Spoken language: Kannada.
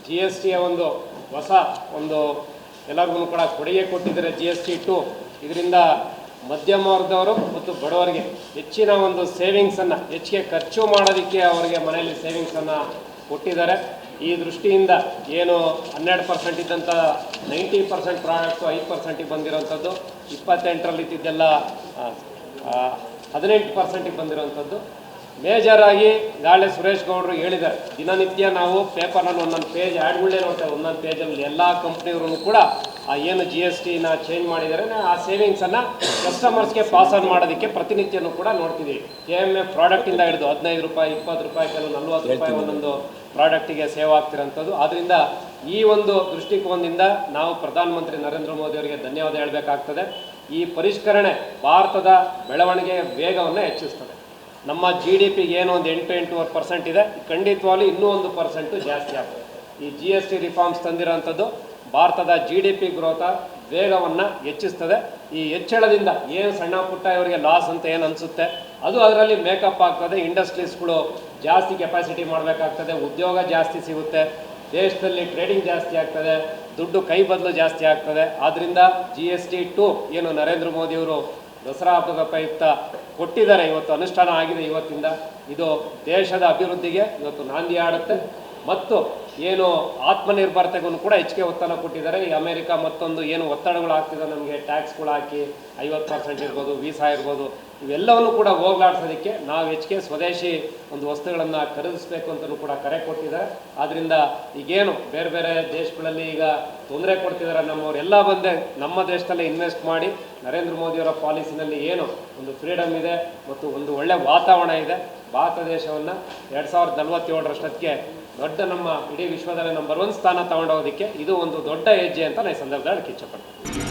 GSTಯ ಒಂದು ಹೊಸ ಒಂದು ಎಲ್ಲರಿಗೂ ಕೂಡ ಕೊಡುಗೆ ಕೊಟ್ಟಿದ್ದಾರೆ GST2. ಇದರಿಂದ ಮಧ್ಯಮ ವರ್ಗದವರು ಮತ್ತು ಬಡವರಿಗೆ ಹೆಚ್ಚಿನ ಒಂದು ಸೇವಿಂಗ್ಸನ್ನು ಹೆಚ್ಚಿಗೆ ಖರ್ಚು ಮಾಡೋದಕ್ಕೆ ಅವರಿಗೆ ಮನೆಯಲ್ಲಿ ಸೇವಿಂಗ್ಸನ್ನು ಕೊಟ್ಟಿದ್ದಾರೆ. ಈ ದೃಷ್ಟಿಯಿಂದ ಏನು 12% ಇದ್ದಂಥ 90% ಪ್ರಾಡಕ್ಟು 5%ಗೆ ಬಂದಿರೋಂಥದ್ದು, 28ರಲ್ಲಿ ಇದ್ದಿದ್ದೆಲ್ಲ 18%ಗೆ ಬಂದಿರೋಂಥದ್ದು. ಮೇಜರಾಗಿ ನಾಳೆ ಸುರೇಶ್ ಗೌಡರು ಹೇಳಿದ್ದಾರೆ, ದಿನನಿತ್ಯ ನಾವು ಪೇಪರ್ನಲ್ಲಿ ಒಂದೊಂದು ಪೇಜ್ ಆ್ಯಡ್ಗಳೇ ನೋಡ್ತೇವೆ. ಒಂದೊಂದು ಪೇಜಲ್ಲಿ ಎಲ್ಲ ಕಂಪ್ನಿಯವರು ಕೂಡ ಆ ಏನು GSTನ ಚೇಂಜ್ ಮಾಡಿದ್ದಾರೆ ಆ ಸೇವಿಂಗ್ಸನ್ನು ಕಸ್ಟಮರ್ಸ್ಗೆ ಪಾಸ್ ಆನ್ ಮಾಡೋದಕ್ಕೆ ಪ್ರತಿನಿತ್ಯನೂ ಕೂಡ ನೋಡ್ತಿದ್ದೀವಿ. KMF ಪ್ರಾಡಕ್ಟಿಂದ ಹಿಡಿದು 15 ರೂಪಾಯಿ, 20 ರೂಪಾಯಿ, ಕೆಲವು 40 ರೂಪಾಯಿ ಒಂದೊಂದು ಪ್ರಾಡಕ್ಟಿಗೆ ಸೇವ್ ಆಗ್ತಿರೋಂಥದ್ದು. ಆದ್ದರಿಂದ ಈ ಒಂದು ದೃಷ್ಟಿಕೋನದಿಂದ ನಾವು ಪ್ರಧಾನಮಂತ್ರಿ ನರೇಂದ್ರ ಮೋದಿ ಅವರಿಗೆ ಧನ್ಯವಾದ ಹೇಳಬೇಕಾಗ್ತದೆ. ಈ ಪರಿಷ್ಕರಣೆ ಭಾರತದ ಬೆಳವಣಿಗೆಯ ವೇಗವನ್ನು ಹೆಚ್ಚಿಸ್ತದೆ. ನಮ್ಮ GDPಗೆ ಏನು ಒಂದು 8-8% ಇದೆ, ಖಂಡಿತವಾಗ್ಲೂ ಇನ್ನೂ 1% ಜಾಸ್ತಿ ಆಗ್ತದೆ. ಈ GST ರಿಫಾರ್ಮ್ಸ್ ತಂದಿರೋಂಥದ್ದು ಭಾರತದ GDP ಗ್ರೋಥ ವೇಗವನ್ನು ಹೆಚ್ಚಿಸ್ತದೆ. ಈ ಹೆಚ್ಚಳದಿಂದ ಏನು ಸಣ್ಣ ಪುಟ್ಟ ಇವರಿಗೆ ಲಾಸ್ ಅಂತ ಏನು ಅನಿಸುತ್ತೆ ಅದು ಅದರಲ್ಲಿ ಮೇಕಪ್ ಆಗ್ತದೆ. ಇಂಡಸ್ಟ್ರೀಸ್ಗಳು ಜಾಸ್ತಿ ಕೆಪಾಸಿಟಿ ಮಾಡಬೇಕಾಗ್ತದೆ, ಉದ್ಯೋಗ ಜಾಸ್ತಿ ಸಿಗುತ್ತೆ, ದೇಶದಲ್ಲಿ ಟ್ರೇಡಿಂಗ್ ಜಾಸ್ತಿ ಆಗ್ತದೆ, ದುಡ್ಡು ಕೈ ಬದಲು ಜಾಸ್ತಿ ಆಗ್ತದೆ. ಆದ್ದರಿಂದ GST2 ಏನು ನರೇಂದ್ರ ಮೋದಿಯವರು ದಸರಾ ಹಬ್ಬದ ಪ್ರಯುಕ್ತ ಕೊಟ್ಟಿದ್ದಾರೆ, ಇವತ್ತು ಅನುಷ್ಠಾನ ಆಗಿದೆ ಇವತ್ತಿಂದ. ಇದು ದೇಶದ ಅಭಿವೃದ್ಧಿಗೆ ಇವತ್ತು ನಾಂದಿ ಆಡುತ್ತೆ ಮತ್ತು ಏನು ಆತ್ಮನಿರ್ಭರತೆಗೂ ಕೂಡ ಹೆಚ್ಚಿಗೆ ಒತ್ತನ್ನು ಕೊಟ್ಟಿದ್ದಾರೆ. ಈ ಅಮೆರಿಕ ಮತ್ತೊಂದು ಏನು ಒತ್ತಡಗಳು ಆಗ್ತಿದೆ ನಮಗೆ, ಟ್ಯಾಕ್ಸ್ಗಳು ಹಾಕಿ 50% ಇರ್ಬೋದು, ವೀಸಾ ಇರ್ಬೋದು, ಇವೆಲ್ಲವನ್ನು ಕೂಡ ಹೋಗ್ಲಾಡ್ಸೋದಕ್ಕೆ ನಾವು ಹೆಚ್ಚಿಗೆ ಸ್ವದೇಶಿ ಒಂದು ವಸ್ತುಗಳನ್ನು ಖರೀದಿಸಬೇಕು ಅಂತಲೂ ಕೂಡ ಕರೆ ಕೊಟ್ಟಿದ್ದಾರೆ. ಆದ್ದರಿಂದ ಈಗೇನು ಬೇರೆ ಬೇರೆ ದೇಶಗಳಲ್ಲಿ ಈಗ ತೊಂದರೆ ಕೊಡ್ತಿದ್ದಾರೆ ನಮ್ಮವ್ರು ಎಲ್ಲ ಬಂದೆ ನಮ್ಮ ದೇಶದಲ್ಲೇ ಇನ್ವೆಸ್ಟ್ ಮಾಡಿ ನರೇಂದ್ರ ಮೋದಿಯವರ ಪಾಲಿಸಿನಲ್ಲಿ ಏನು ಒಂದು ಫ್ರೀಡಮ್ ಇದೆ ಮತ್ತು ಒಂದು ಒಳ್ಳೆ ವಾತಾವರಣ ಇದೆ. ಭಾರತ ದೇಶವನ್ನು 2047ರಷ್ಟಕ್ಕೆ ದೊಡ್ಡ ನಮ್ಮ ಇಡೀ ವಿಶ್ವದಲ್ಲಿ ನಂಬರ್ 1 ಸ್ಥಾನ ತಗೊಂಡೋಗೋದಕ್ಕೆ ಇದು ಒಂದು ದೊಡ್ಡ ಹೆಜ್ಜೆ ಅಂತ ನಾನು ಈ ಸಂದರ್ಭದಲ್ಲಿ ಹೇಳಕ್ಕೆ ಇಚ್ಛಪಡ್ತೀನಿ.